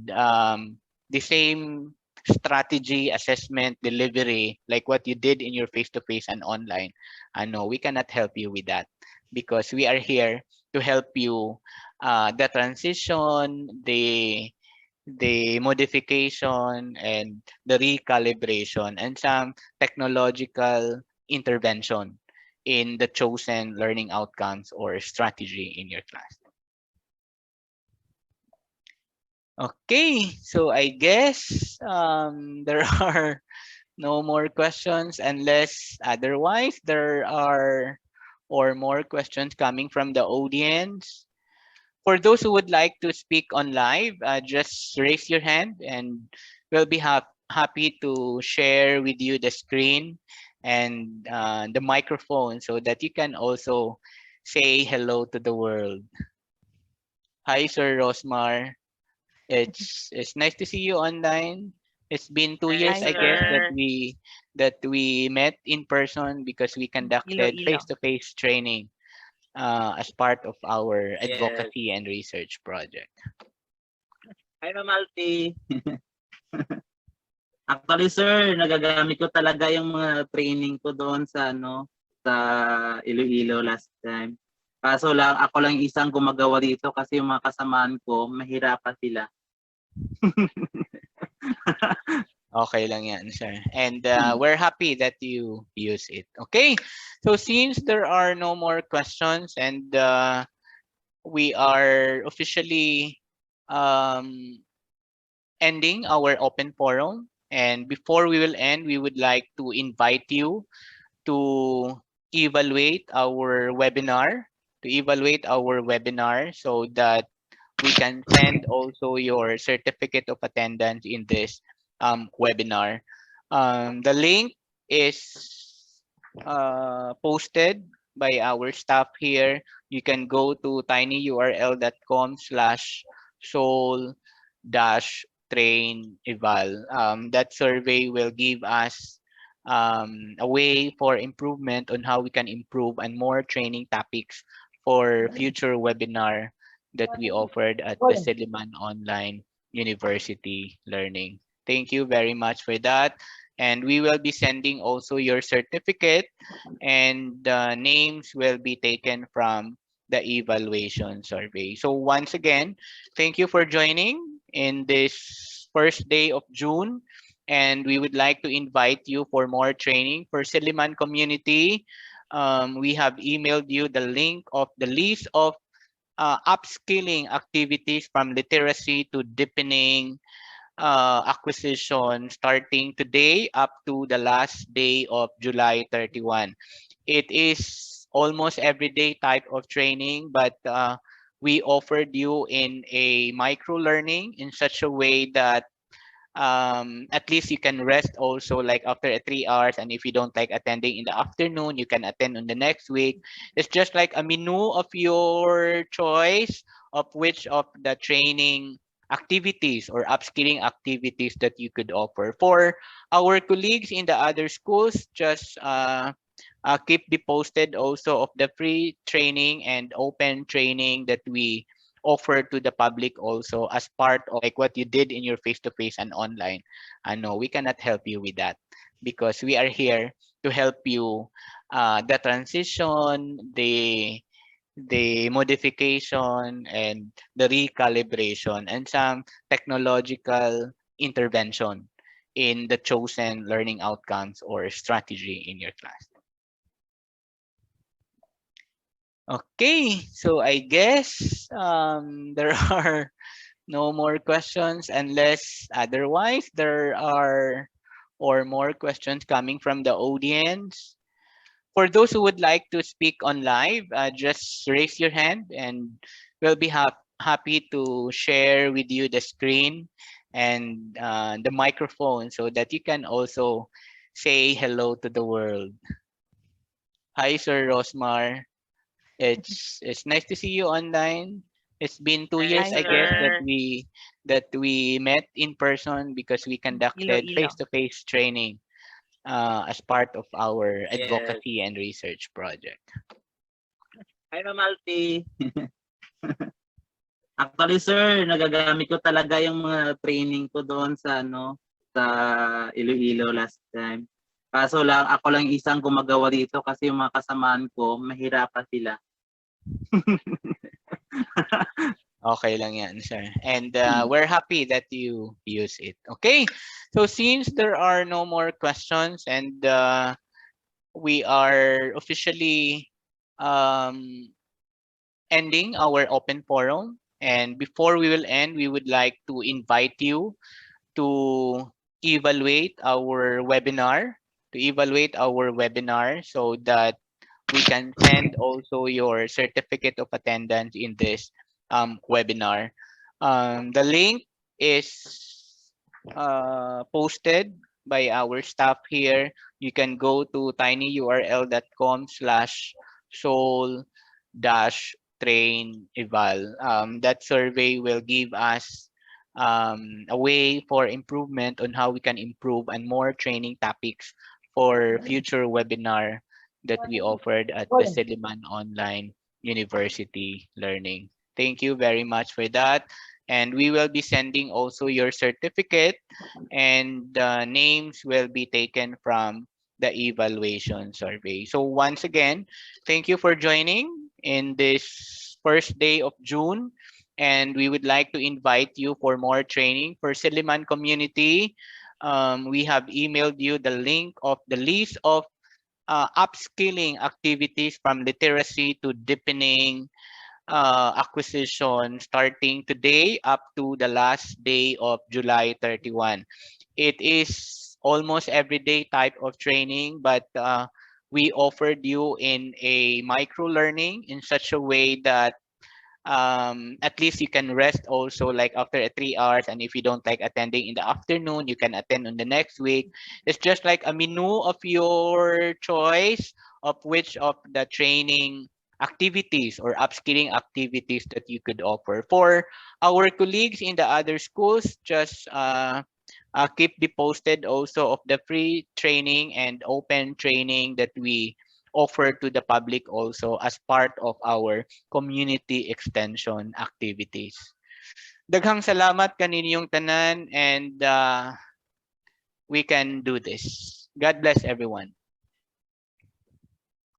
B: the same strategy, assessment, delivery, like what you did in your face to face and online, no, we cannot help you with that because we are here to help you the transition, the modification and the recalibration and some technological intervention in the chosen learning outcomes or strategy in your class. Okay, so I guess there are no more questions unless otherwise there are or more questions coming from the audience. For those who would like to speak on live, just raise your hand and we'll be happy to share with you the screen and the microphone so that you can also say hello to the world. Hi, Sir Rosmar. It's nice to see you online. It's been 2 years,
A: Hi,
B: I guess,
A: sir.
B: that we met in person because we conducted
A: Iloilo.
B: face-to-face training as part of our
C: Yes.
B: advocacy and research project.
C: Hi, Ma'am Alfie. Actually, sir, nagagamit ko talaga yung mga training ko doon sa sa Iloilo last time. Kaso lang, ako lang isang gumagawa dito kasi yung mga kasamaan ko, mahirapan sila.
B: Okay lang yan, sir. And we're happy that you use it. Okay, so since there are no more questions and we are officially um, ending our open forum, and before we will end, we would like to invite you to evaluate our webinar, so that we can send also your certificate of attendance in this webinar. The link is posted by our staff here. You can go to tinyurl.com/soul dash train eval. That survey will give us a way for improvement on how we can improve and more training topics for future webinar that we offered at the Siliman Online University Learning. Thank you very much for that. And we will be sending also your certificate and the names will be taken from the evaluation survey. So once again, thank you for joining in this first day of June. And we would like to invite you for more training for Siliman community. We have emailed you the link of the list of upskilling activities from literacy to deepening acquisition starting today up to the last day of July 31. It is almost everyday type of training, but we offered you in a micro learning in such a way that at least you can rest also like after 3 hours, and if you don't like attending in the afternoon you can attend on the next week. It's just like a menu of your choice of which of the training activities or upskilling activities that you could offer. For our colleagues in the other schools, just keep be posted also of the free training and open training that we offer to the public also as part of like what you did in your face-to-face and online. No, we cannot help you with that because we are here to help you the transition, the modification and the recalibration and some technological intervention in the chosen learning outcomes or strategy in your class. Okay, so I guess there are no more questions unless otherwise there are or more questions coming from the audience. For those who would like to speak on live, just raise your hand and we'll be happy to share with you the screen and the microphone so that you can also say hello to the world. Hi, Sir Rosmar. It's nice to see you online. It's been 2 years,
A: Hi,
B: I guess,
A: sir.
B: that we met in person because we conducted
A: Iloilo.
B: face-to-face training as part of our
C: Yes.
B: advocacy and research project.
C: Hi, Ma'am Alfie. Actually, sir, nagagamit ko talaga yung mga training ko doon sa sa Iloilo last time. Kaso lang, ako lang isang gumagawa dito kasi yung mga kasamaan ko, mahirapan sila.
B: Okay lang yan, sir. And we're happy that you use it. Okay, so since there are no more questions and we are officially um, ending our open forum, and before we will end, we would like to invite you to evaluate our webinar, so that we can send also your certificate of attendance in this webinar. The link is posted by our staff here. You can go to tinyurl.com/soul dash train eval. That survey will give us a way for improvement on how we can improve and more training topics for future webinar that we offered at the Siliman Online University Learning. Thank you very much for that. And we will be sending also your certificate and the names will be taken from the evaluation survey. So once again, thank you for joining in this first day of June. And we would like to invite you for more training for Siliman community. We have emailed you the link of the list of upskilling activities from literacy to deepening acquisition starting today up to the last day of July 31. It is almost everyday type of training, but we offered you in a micro learning in such a way that at least you can rest also like after 3 hours, and if you don't like attending in the afternoon you can attend on the next week. It's just like a menu of your choice of which of the training activities or upskilling activities that you could offer. For our colleagues in the other schools, just keep be posted also of the free training and open training that we offer to the public also as part of our community extension activities. Daghang salamat kaninyong tanan and we can do this. God bless everyone.